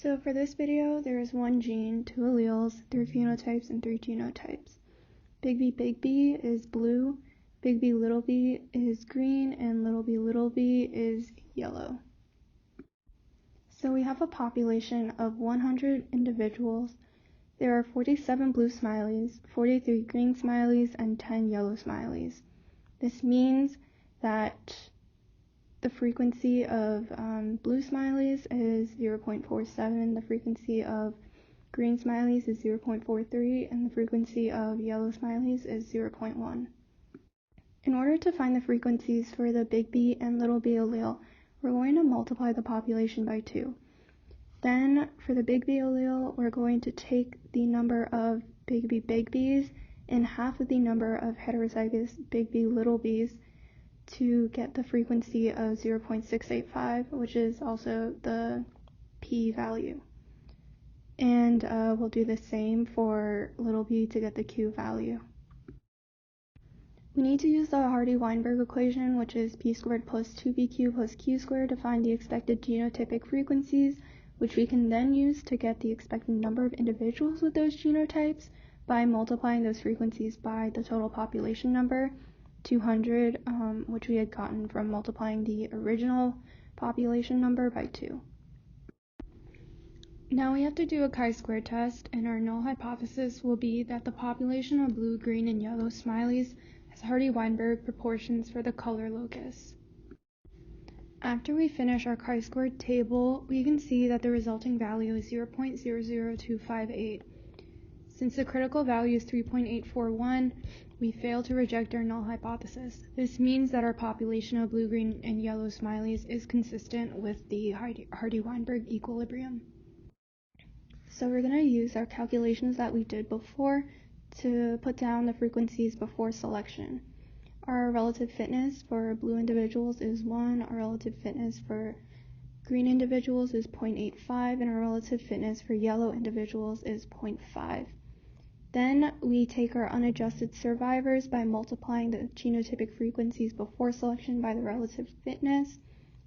So for this video, there is one gene, 2 alleles, 3 phenotypes, and 3 genotypes. Big B is blue, big B is green, and little b is yellow. So we have a population of 100 individuals. There are 47 blue smileys, 43 green smileys, and 10 yellow smileys. This means that the frequency of blue smileys is 0.47, the frequency of green smileys is 0.43, and the frequency of yellow smileys is 0.1. In order to find the frequencies for the big B and little b allele, we're going to multiply the population by 2. Then, for the big B allele, we're going to take the number of big B's and half of the number of heterozygous big B little b's to get the frequency of 0.685, which is also the p value. And we'll do the same for little b to get the q value. We need to use the Hardy-Weinberg equation, which is p squared plus 2pq plus q squared, to find the expected genotypic frequencies, which we can then use to get the expected number of individuals with those genotypes by multiplying those frequencies by the total population number, 200, which we had gotten from multiplying the original population number by 2. Now we have to do a chi-square test, and our null hypothesis will be that the population of blue, green, and yellow smileys has Hardy-Weinberg proportions for the color locus. After we finish our chi-squared table, we can see that the resulting value is 0.00258. Since the critical value is 3.841, we fail to reject our null hypothesis. This means that our population of blue, green, and yellow smileys is consistent with the Hardy-Weinberg equilibrium. So we're going to use our calculations that we did before to put down the frequencies before selection. Our relative fitness for blue individuals is 1, our relative fitness for green individuals is 0.85, and our relative fitness for yellow individuals is 0.5. Then we take our unadjusted survivors by multiplying the genotypic frequencies before selection by the relative fitness,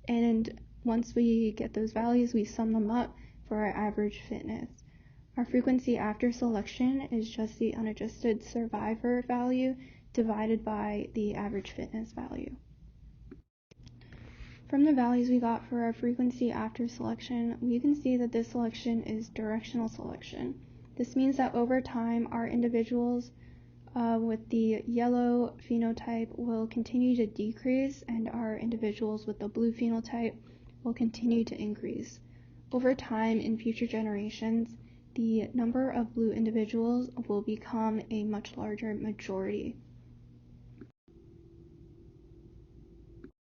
and once we get those values, we sum them up for our average fitness. Our frequency after selection is just the unadjusted survivor value divided by the average fitness value. From the values we got for our frequency after selection, we can see that this selection is directional selection. This means that over time, our individuals with the yellow phenotype will continue to decrease, and our individuals with the blue phenotype will continue to increase. Over time, in future generations, the number of blue individuals will become a much larger majority.